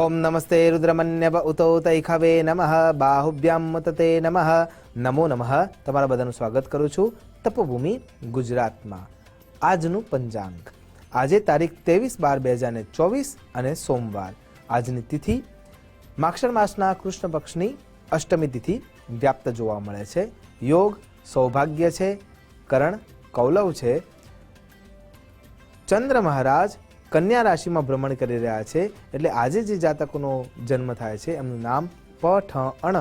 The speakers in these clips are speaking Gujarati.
ओम नमस्ते रुद्रमन्यव उतो तैखवे नमः बाहुभ्यां मुतते नमः नमो नमः। तमारा बधानुं स्वागत करूं छुं तपोभूमि गुजरातमां। आजनुं पंचांग आजे तारीख 23/12/2024 अने सोमवार। आजनी तिथि माक्षर मासना कृष्ण पक्षनी अष्टमी तिथि व्याप्त जोवा मळे छे। योग सौभाग्य छे, करण कौलव छे। चंद्र महाराज कन्या राशि में भ्रमण करी रह्या छे एटले आज जे जातकोनो जन्म थाय छे एमनुं नाम प ठ अण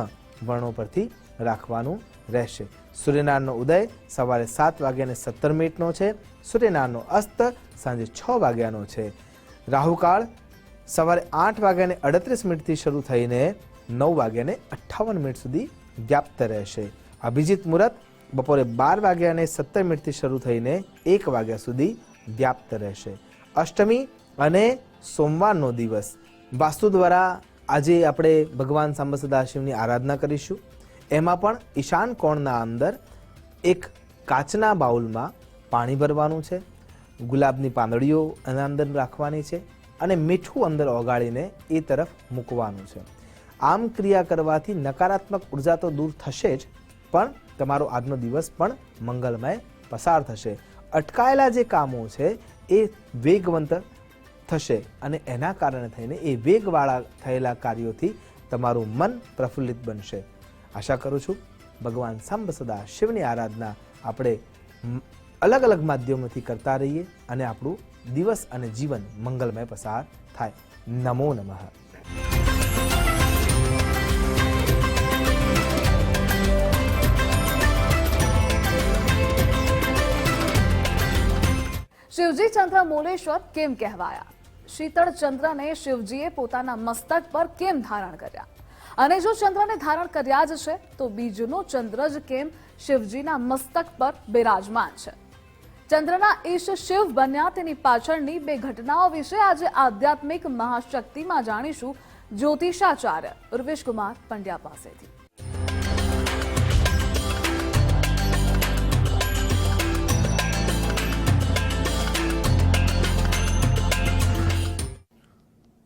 वर्णो परथी राखवानुं रहेशे। सूर्यनारायणनो उदय सवारे 7:17 नो छे। सूर्यनारायणनो अस्त सांजे 6 वाग्यानो छे। राहुकाळ सवारे 8:38 थी शरू थईने 9:58 सुधी व्याप्त रहेशे। अभिजीत मुहूर्त बपोरे 12:17 थी शरू थईने 1 वाग्या सुधी व्याप्त रहेशे। अष्टमी अने सोमवारनो दिवस वास्तु द्वारा आजे आपणे भगवान सांब सदाशिवनी आराधना करीशुं। एमां पण ईशान कोणना अंदर एक काचना बाउलमां पाणी भरवानुं छे, गुलाबनी પાંદડીઓ एना अंदर राखवानी छे अने मीठुं अंदर ओगाळीने ए तरफ मूकवानुं छे। आम क्रिया करवाथी नकारात्मक ऊर्जा तो दूर थशे ज, पण तमारो आजनो दिवस पण मंगलमय पसार थशे। अटकायेला जे कामो छे ए वेगवंत थशे अने एना कारणे थईने ए वेगवाळा थयेला कार्योथी तमारुं मन प्रफुल्लित बनशे। आशा करूं छुं भगवान सांब सदा शिवनी आराधना आपणे अलग अलग माध्यमोथी करता रहीए अने आपणुं दिवस अने जीवन मंगलमय पसार थाय। नमो नमः। शिवजी चंद्र मूलेश्वर केम कहवाया? शीतल चंद्र ने शिवजीए पोताना मस्तक पर केम धारण कर्या? अने जो चंद्र ने धारण कर्या ज छे तो बीजनो चंद्र ज केम शिवजीना मस्तक पर बिराजमान छे? चंद्રના ઈશ શિવ બન્યા તેની પાછળની બે ઘટનાઓ વિશે આજે આધ્યાત્મિક મહાશક્તિમાં જાણીશું જ્યોતિષાચાર્ય ઉર્વેશ કુમાર પંડ્યા પાસેથી।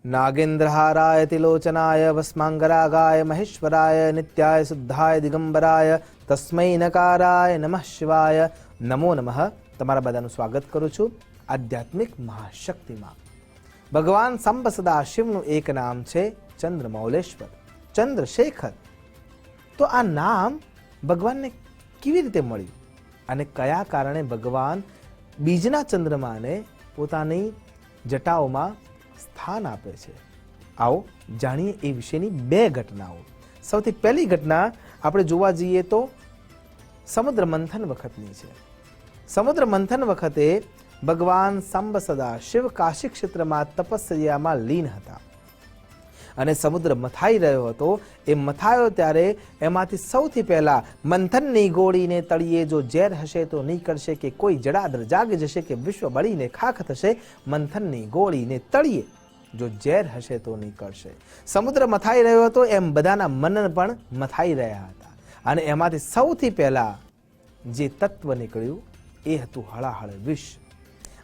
नागेन्द्रहाराय तिलोचनाय भस्मांगरागाय महेश्वराय नित्याय शुद्धाय दिगंबराय तस्मै नकाराय नमः शिवाय। नमो नमः। तमारा बधानुं स्वागत करूं छुं आध्यात्मिक महाशक्तिमां। भगवान सांब सदाशिवनुं एक नाम छे चंद्रमौलेश्वर, चंद्रशेखर। तो आ नाम भगवानने केवी रीते मळ्युं अने कया कारणे भगवान बीजना चंद्रमाने पोतानी जटाओमां स्थान आपे छे? आओ जाणीए ए विशेनी बे घटनाओ। सौथी पहली घटना आपणे जोवा जईए तो समुद्र मंथन वखतनी छे। समुद्र मंथन वखते भगवान सांब सदा शिव काशी क्षेत्रमां तपस्यामां लीन हता अने समुद्र मथाई रह्यो हतो। ए मथायो त्यारे एमांथी सौथी पहेला मंथननी गोळीने तळिये जो ઝેર हशे तो નીકળશે કે કોઈ જડાદર જાગી જશે કે વિશ્વ બળીને ખાખ થશે। મંથનની ગોળીને તળિયે જો ઝેર હશે તો નીકળશે। સમુદ્ર મથાઈ રહ્યો હતો એમ બધાના મન પણ મથાઈ રહ્યા હતા અને એમાંથી સૌથી પહેલા જે તત્વ નીકળ્યું એ હતું હળાહળ વિષ।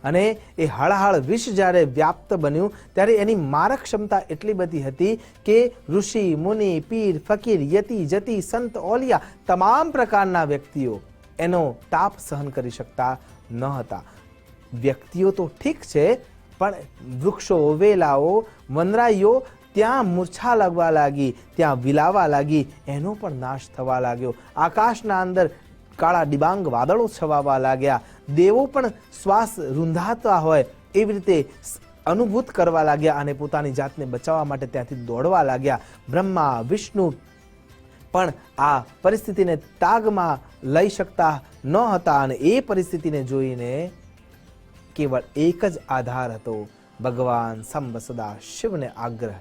અને એ હળાહળ વિષ જ્યારે વ્યાપ્ત બન્યું ત્યારે એની મારક ક્ષમતા એટલી બધી હતી કે ઋષિ મુનિ પીર ફકીર યતિ જતિ સંત ઓલિયા તમામ પ્રકારના વ્યક્તિઓ એનો તાપ સહન કરી શકતા ન હતા। વ્યક્તિઓ તો ઠીક છે પણ વૃક્ષો વેલાઓ વનરાઈઓ ત્યાં મૂર્છા લાગવા લાગી, ત્યાં વિલાવા લાગી, એનો પણ નાશ થવા लाग्यो। આકાશના અંદર કાળા ડિબાંગ વાદળો છવાવા लाग्या। દેવો પણ શ્વાસ રૂંધાતા હોય એવી રીતે અનુભૂત કરવા लाग्या અને પોતાની જાતને બચાવવા માટે ત્યાંથી દોડવા लाग्या। બ્રહ્મા વિષ્ણુ પણ આ પરિસ્થિતિને તાગમાં લઈ શકતા ન હતા અને એ પરિસ્થિતિને જોઈને કેવળ એક જ આધાર હતો, ભગવાન सांब सदा शिवने आग्रह।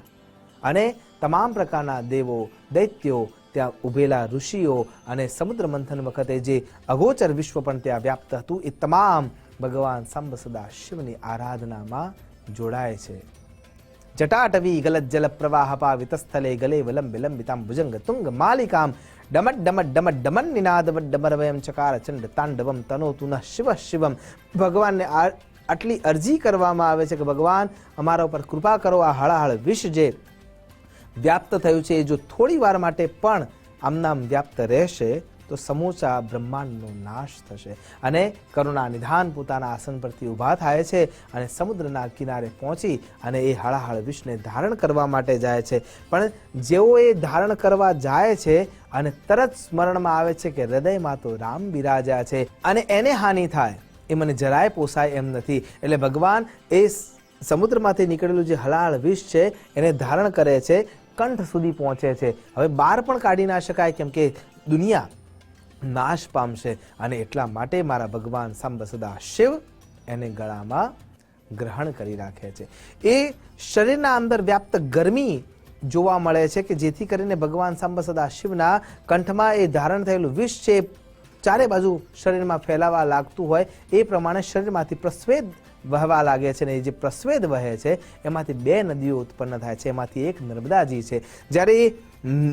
અને તમામ પ્રકારના દેવો દૈત્યો ત્યાં ઉભેલા ઋષિઓ અને સમુદ્ર મંથન વખતે જે અગોચર વિશ્વ પણ ત્યાં વ્યાપ્ત હતું એ તમામ ભગવાન सांब सदा शिवની આરાધનામાં જોડાય છે। जटाटवी गलज्जल प्रवाह पावित स्थले गले विलंब विलंबितां भुजंग तुंग मालिकां डमट डमट डमट डमन निनाद डमरवयम चकार चंड तांडवम तनोतु न शिव शिवम। भगवान ने આટલી અરજી કરવામાં આવે છે કે ભગવાન અમારા ઉપર કૃપા કરો, આ હળાહળ વિષ જે વ્યાપ્ત થયું છે એ જો થોડી વાર માટે પણ આમનામ વ્યાપ્ત રહેશે તો સમૂચા બ્રહ્માંડનો નાશ થશે. અને કરુણા નિધાન પોતાના આસન પરથી ઊભા થાય છે અને સમુદ્રના કિનારે પહોંચી અને એ હળાહળ વિષને ધારણ કરવા માટે જાય છે. પણ જેઓ એ ધારણ કરવા જાય છે અને તરત સ્મરણમાં આવે છે કે હૃદયમાં તો રામ બિરાજ્યા છે અને એને હાનિ થાય એ મને જરાય પોસાય એમ નથી. એટલે ભગવાન એ સમુદ્રમાંથી નીકળેલું જે હળાહળ વિષ છે એને ધારણ કરે છે, કંઠ સુધી પહોંચે છે. હવે બહાર પણ કાઢી ના શકાય કેમ કે દુનિયા નાશ પામશે અને એટલા માટે મારા ભગવાન સાંબ સદા શિવ એને ગળામાં ગ્રહણ કરી રાખે છે. એ શરીરના અંદર વ્યાપ્ત ગરમી જોવા મળે છે કે જેથી કરીને ભગવાન સાંબ સદા શિવના કંઠમાં એ ધારણ થયેલું વિષ છે ચારે બાજુ શરીરમાં ફેલાવા લાગતું હોય એ પ્રમાણે શરીરમાંથી પ્રસ્વેદ વહેવા લાગે છે. ને એ જે પ્રસ્વેદ વહે છે એમાંથી બે નદીઓ ઉત્પન્ન થાય છે. એમાંથી એક નર્મદાજી છે. જ્યારે એ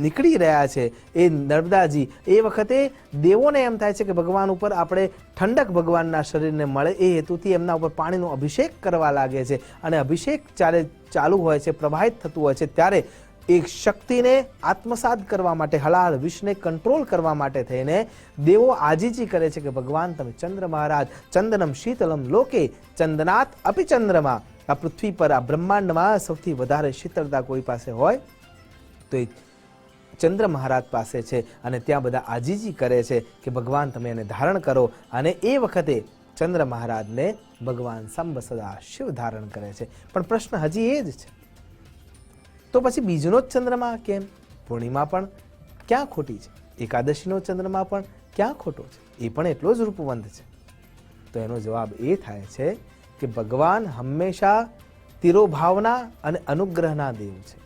નીકળી રહ્યા છે એ નર્મદાજી, એ વખતે દેવોને એમ થાય છે કે ભગવાન ઉપર આપણે ઠંડક ભગવાનના શરીરને મળે એ હેતુથી એમના ઉપર પાણીનો અભિષેક કરવા લાગે છે. અને અભિષેક જ્યારે ચાલુ હોય છે, પ્રવાહિત થતું હોય છે, ત્યારે એક શક્તિને આત્મસાત કરવા માટે, હળાહળ વિષને કંટ્રોલ કરવા માટે થઈને દેવો આજીજી કરે છે કે ભગવાન તમે ચંદ્ર મહારાજ, ચંદનમ શીતલમ લોકે ચંદનાત અપી ચંદ્રમાં, આ પૃથ્વી પર આ બ્રહ્માંડમાં સૌથી વધારે શીતળતા કોઈ પાસે હોય તો એ ચંદ્ર મહારાજ પાસે છે. અને ત્યાં બધા આજીજી કરે છે કે ભગવાન તમે એને ધારણ કરો. અને એ વખતે ચંદ્ર મહારાજને ભગવાન સાંબ સદા શિવ ધારણ કરે છે. પણ પ્રશ્ન હજી એ જ છે, તો પછી બીજનો જ ચંદ્રમા કેમ? પૂર્ણિમા પણ ક્યાં ખોટી છે? એકાદશીનો ચંદ્રમા પણ ક્યાં ખોટો છે? એ પણ એટલો જ રૂપવંત છે. તો એનો જવાબ એ થાય છે કે ભગવાન હંમેશા તિરોભાવના અને અનુગ્રહના દેવ છે.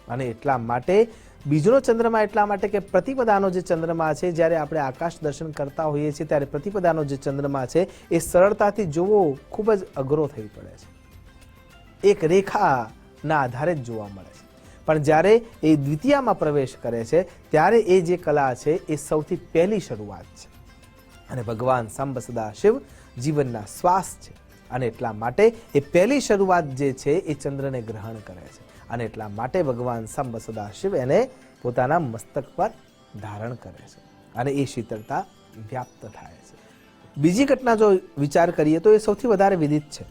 અને એટલા માટે બીજનો ચંદ્રમા એટલા માટે કે પ્રતિપદાનો જે ચંદ્રમા છે, જ્યારે આપણે આકાશ દર્શન કરતા હોઈએ છીએ ત્યારે પ્રતિપદાનો જે ચંદ્રમા છે એ સરળતાથી જોવો ખૂબ જ અઘરો થઈ પડે છે. એક રેખાના આધારે જ જોવા મળે છે. પણ જ્યારે એ દ્વિતીયામાં પ્રવેશ કરે છે ત્યારે એ જે કલા છે એ સૌથી પહેલી શરૂઆત છે. અને ભગવાન સાંબ સદા શિવ જીવનના શ્વાસ છે. અને એટલા માટે એ પહેલી શરૂઆત જે છે એ ચંદ્રને ગ્રહણ કરે છે. અને એટલા માટે ભગવાન સાંબ સદા શિવ એને પોતાના મસ્તક પર ધારણ કરે છે અને એ શીતળતા વ્યાપ્ત થાય છે. બીજી ઘટના જો વિચાર કરીએ તો એ સૌથી વધારે વિદિત છે.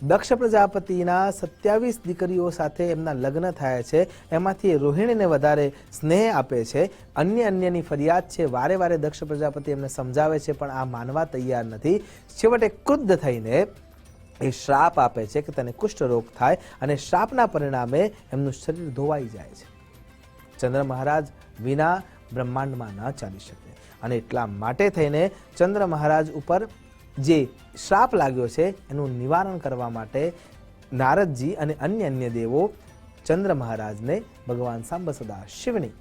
દક્ષ પ્રજાપતિના 27 દીકરીઓ સાથે એમના લગ્ન થયા છે. એમાંથી એ રોહિણીને વધારે સ્નેહ આપે છે. અન્યની ફરિયાદ છે. વારે વારે દક્ષ પ્રજાપતિ એમને સમજાવે છે પણ આ માનવા તૈયાર નથી. છેવટે ક્રુદ્ધ થઈને એ શ્રાપ આપે છે કે તને કુષ્ઠ રોગ થાય અને શ્રાપના પરિણામે એમનું શરીર ધોવાઈ જાય છે. ચંદ્ર મહારાજ વિના બ્રહ્માંડમાં ન ચાલી શકે. અને એટલા માટે થઈને ચંદ્ર મહારાજ ઉપર જે શ્રાપ લાગ્યો છે એનું નિવારણ કરવા માટે નારદજી અને અન્ય દેવો ચંદ્ર મહારાજને ભગવાન સાંબ સદા શિવની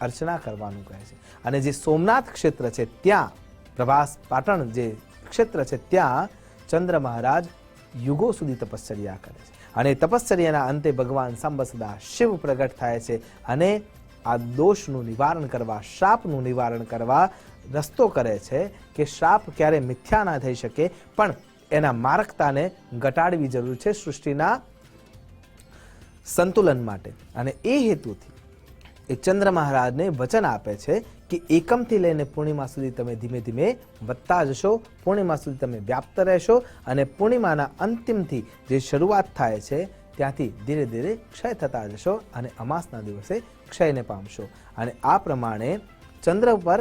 અર્ચના કરવાનું કહે છે. અને જે સોમનાથ ક્ષેત્ર છે ત્યાં, પ્રભાસ પાટણ જે ક્ષેત્ર છે ત્યાં ચંદ્ર મહારાજ યુગો સુધી તપશ્ચર્યા કરે છે. અને તપશ્ચર્યાના અંતે ભગવાન સાંબ સદા શિવ પ્રગટ થાય છે અને આ દોષનું નિવારણ કરવા, શ્રાપનું નિવારણ કરવા રસ્તો કરે છે કે શ્રાપ ક્યારે મિથ્યા ના થઈ શકે પણ એના મારકતાને ઘટાડવી જરૂર છે સૃષ્ટિના સંતુલન માટે. અને એ હેતુથી એ ચંદ્ર મહારાજને વચન આપે છે કે એકમથી લઈને પૂર્ણિમા સુધી તમે ધીમે ધીમે વધતા જશો, પૂર્ણિમા સુધી તમે વ્યાપ્ત રહેશો અને પૂર્ણિમાના અંતિમથી જે શરૂઆત થાય છે ત્યાંથી ધીરે ધીરે ક્ષય થતા જશો અને અમાસના દિવસે ક્ષયને પામશો. અને આ પ્રમાણે ચંદ્ર પર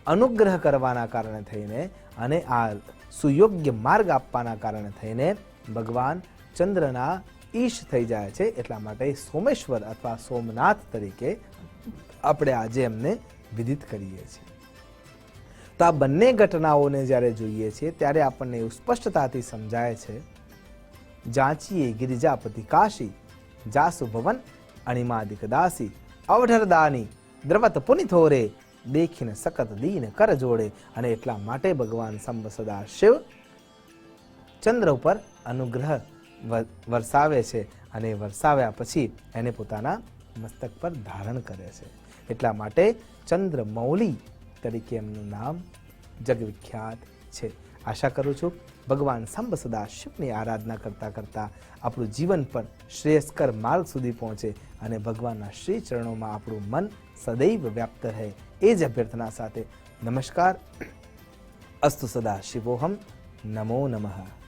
અનુગ્રહ કરવાના કારણે થઈને અને આ સુયોગ્ય માર્ગ આપવાના કારણે થઈને ભગવાન ચંદ્રના ઈશ થઈ જાય છે. એટલા માટે સોમેશ્વર અથવા સોમનાથ તરીકે આપણે આજે એમને વિદિત કરીએ છીએ. તો આ બંને ઘટનાઓને જ્યારે જોઈએ છીએ ત્યારે આપણને એવું સ્પષ્ટતાથી સમજાય છે, જાંચીએ ગિરિજાપતિ કાશી, જાસુ ભવન અણિમાદિક દાસી, અવઢરદાની દ્રવત પુનિથોરે, દેખીને સકત દીન કર જોડે. અને એટલા માટે ભગવાન સાંબ સદા શિવ ચંદ્ર ઉપર અનુગ્રહ વરસાવે છે અને વરસાવ્યા પછી એને પોતાના મસ્તક પર ધારણ કરે છે. એટલા માટે ચંદ્રમૌલી તરીકે એમનું નામ જગવિખ્યાત છે. આશા કરું છું ભગવાન સાંબ સદા શિવની આરાધના કરતાં કરતાં આપણું જીવન પણ શ્રેયસ્કર માર્ગ સુધી પહોંચે અને ભગવાનના શ્રી ચરણોમાં આપણું મન સદૈવ વ્યાપ્ત રહે. એ જ અભ્યર્થના સાથે નમસ્કાર. અસ્તુ સદા શિવોહમ. નમો નમઃ.